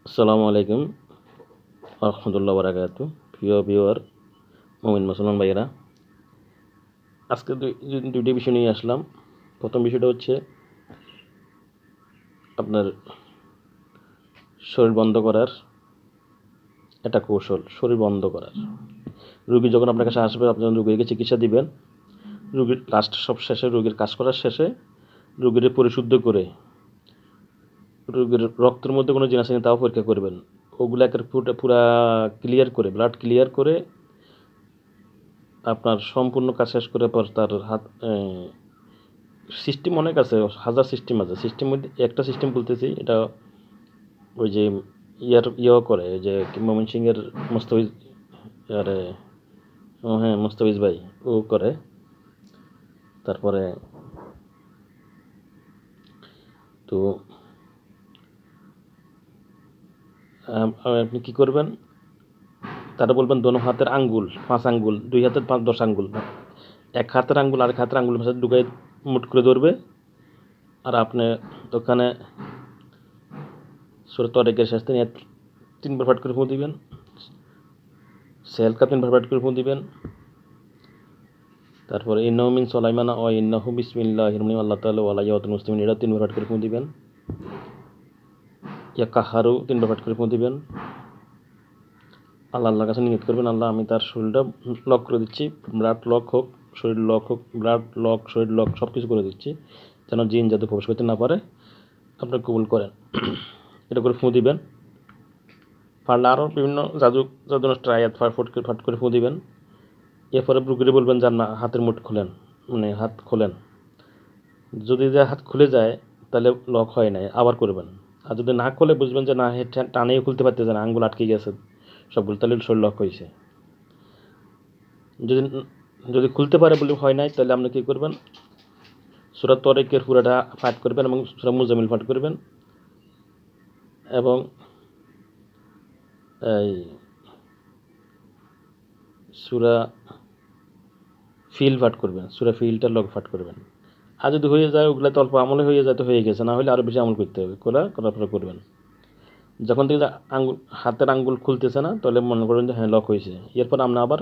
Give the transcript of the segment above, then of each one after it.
আসসালামু আলাইকুম রহমতুল্লাহ বারাকাতু। প্রিয় ভিউয়ার মুমিন মুসলমান ভাইয়েরা, আজকে দুইটি বিষয় নিয়ে আসলাম। প্রথম বিষয়টা হচ্ছে আপনার শরীর বন্ধ করার একটা কৌশল। শরীর বন্ধ করার, রুগী যখন আপনার কাছে আসবে, আপনি রুগীকে চিকিৎসা দিবেন। রুগীর লাস্ট সব শেষে, রুগীর কাজ করার শেষে রুগীর পরিশুদ্ধ করে রুগীর রক্তের মধ্যে কোনো জিনিস আছে তাও পরীক্ষা করবেন। ওগুলো একের পুরা ক্লিয়ার করে, ব্লাড ক্লিয়ার করে আপনার সম্পূর্ণ কাজ শেষ করে পর তার হাত সিস্টেম অনেক আছে, হাজার সিস্টেম আছে। সিস্টেম মধ্যে একটা সিস্টেম বলতেছি, এটা ওই যে ইয়েও করে, ওই যে ময়মনসিংহের মোস্তাফিজ, আরে ও হ্যাঁ মোস্তাফিজ ভাই ও করে। তারপরে তো আপনি কী করবেন, তারা বলবেন দোনো হাতের আঙ্গুল 5 আঙ্গুল, 2 হাতের 10 আঙ্গুল, এক হাতের আঙ্গুল আর এক হাতের আঙ্গুল ভাষা ঢুকাই মুট করে ধরবে। আর আপনি ওখানে সুরত অনেকের শেষ নিয়ে 3বার ফাট করে ফুঁ দিবেন। সেলকা 3বার ফাট করে ফুঁ দিবেন। তারপরে ইন্নাহু মিন সুলাইমানা ও ইন্নাহু বিসমিল্লাহির রহমানির রহিম আল্লাহ তাআলা ওয়া ইয়াতুল মুসলিমিন, এটা 3বার পাঠ করে ফুঁ দিবেন। ইয়া কাহারু 3বার পাঠ করে ফুঁ দিবেন। আল্লাহর কাছে নিয়ত করবেন, আল্লাহ আমি তার শরীরটা লক করে দিচ্ছি, ব্লাড লক হোক, শরীর লক হোক, ব্লাড লক, শরীর লক, সব কিছু করে দিচ্ছি, যেন জিন যাতে প্রবেশ করতে না পারে। আপনি কবুল করেন। এটা করে ফুঁ দিবেন। পারলে আরও বিভিন্ন জাদুনষ্ট আয়াত ফাট করে ফুঁ দিবেন। এরপরে রুগীকে বলবেন যে না হাতের মুঠ খোলেন, মানে হাত খোলেন। যদি হাত খুলে যায় তাহলে লক হয় নাই, আবার করবেন। আর যদি না খুলে বুঝবেন যে না টানেও খুলতে পারতেছে না, আঙ্গুল আটকে গেছে সবগুলো, তাহলে শরীর লক হয়েছে। যদি যদি খুলতে পারে বলে হয় নাই, তাহলে আপনি কী করবেন, সূরা তরিকের পুরাটা পাঠ করবেন এবং সূরা মুজাম্মিল পাঠ করবেন এবং এই সূরা ফিল পাঠ করবেন, সূরা ফিলটার লগ পাঠ করবেন। আর যদি হয়ে যায়, ওগুলো তো অল্প আমলে হয়ে যায়, তো হয়ে গেছে, না হলে আরও বেশি আমল করতে হবে, করার পরে করবেন। যখন থেকে হাতের আঙ্গুল খুলতেছে না, তাহলে মনে করেন যে হ্যাঁ লক হয়েছে। এরপর আপনি আবার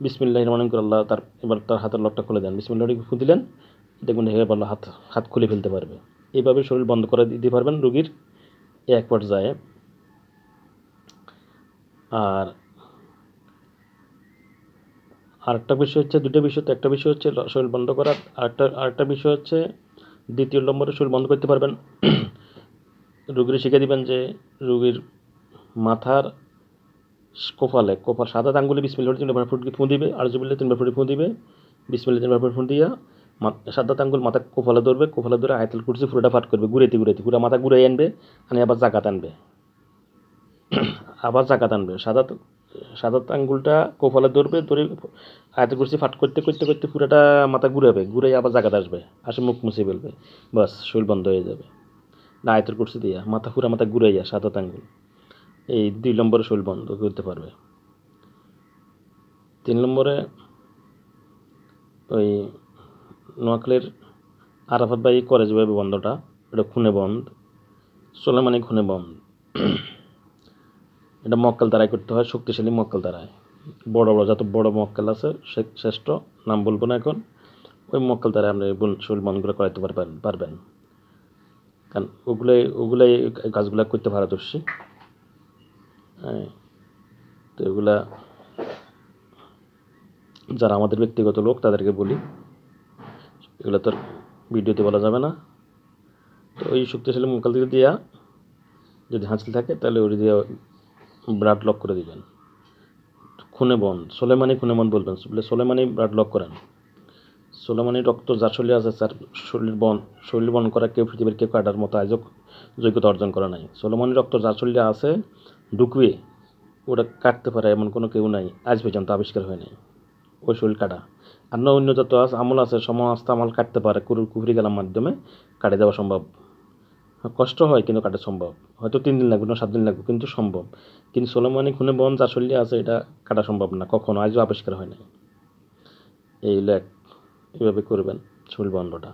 বিসমিল্লাহির রহমানির রহিম আল্লাহ এবার তার হাতের লকটা খুলে দেন, বিসমিল্লাহ ফু দিলেন, দেখবেন হয়ে বললো হাত খুলে ফেলতে পারবে। এইভাবে শরীর বন্ধ করে দিতে পারবেন রোগীর এক পর্যায়ে। আর আরেকটা বিষয় হচ্ছে, দুটো বিষয় তো, একটা বিষয় হচ্ছে শরীর বন্ধ করার, আরেকটা বিষয় হচ্ছে দ্বিতীয় নম্বরে শরীর বন্ধ করতে পারবেন। রোগীর শিখে দিবেন যে রোগীর মাথার কপাল সাদা আঙ্গুলে বিসমিল্লাহ 3বার ফুঁ দিবে, আর জুবিল্লাহ 3বার ফুঁ দিবে, বিসমিল্লাহ 3বার ফুঁ দিয়া সাদা আঙ্গুল মাথা কপালে ধরে আয়াতুল কুরসি পুরোটা পাঠ করবে, ঘুরাইতে পুরো মাথা ঘুরাই আনবে, আবার জাকাত আনবে। সাদা আঙ্গুলটা কপালে ধরে আয়াতুল কুরসি পাঠ করতে করতে করতে পুরোটা মাথা ঘুরাই আবার জাকাত আসবে, মুখ মুছে ফেলবে, বাস শরীর বন্ধ হয়ে যাবে। না আয়াতুল কুরসি দিয়া মাথা ঘুরাইয়া সাদা আঙ্গুল, এই 2 নম্বরে শরীর বন্ধ করতে পারবে। 3 নম্বরে ওই নোয়াখালীর আরাফাত ভাই করে যেভাবে বন্ধটা, এটা খুনে বন্ধ, সোলেমানি খুনে বন্ধ। এটা মক্কেল দ্বারাই করতে হয়, শক্তিশালী মক্কেল দ্বারায়। যত বড় মক্কেল আছে, শ্রেষ্ঠ, নাম বলবো না এখন, ওই মক্কেল দ্বারা আপনি শরীর বন্ধগুলো করাইতে পারবেন। কারণ ওগুলাই কাজগুলো করতে পারদর্শী। হ্যাঁ, তো এগুলা যারা আমাদের ব্যক্তিগত লোক তাদেরকে বলি, এগুলো তো ভিডিওতে বলা যাবে না। তো ওই শক্তিশালী মক্কেল দিকে দিয়া যদি হাসিল থাকে, তাহলে ওই দিয়ে ব্লাড লক করে দিবেন। খুনে বন্ধ, সোলেমানি খুনে বন্ধ বলবেন, সোলেমানি ব্লাড লক করেন। সোলেমানি রক্ত যার শরীরে আছে, তার শরীর বন্ধ করা কেউ পৃথিবীর কেউ কাটার মতো আজও যোগ্যতা অর্জন করা নাই। সোলেমানি রক্ত যার শরীরে আছে, ঢুকবে, ওটা কাটতে পারে এমন কোনো কেউ নাই, আজ পর্যন্ত আবিষ্কার হয় নাই ওই শরীর কাটা। আর অন্য যত আমল আছে, সমস্ত আমল কাটতে পারে, কুফরি গেলার মাধ্যমে কাটে দেওয়া সম্ভব। কষ্ট হয় কিন্তু কাটা সম্ভব, হয়তো 3 দিন লাগবে না 7 দিন লাগবে, কিন্তু সম্ভব। কিন্তু সোলেমানি খুনে বন্ধ যার শরীরে আছে, এটা কাটা সম্ভব না, কখনো আজও আবিষ্কার হয় নাই। এইভাবে করবেন শরীর বন্ধটা।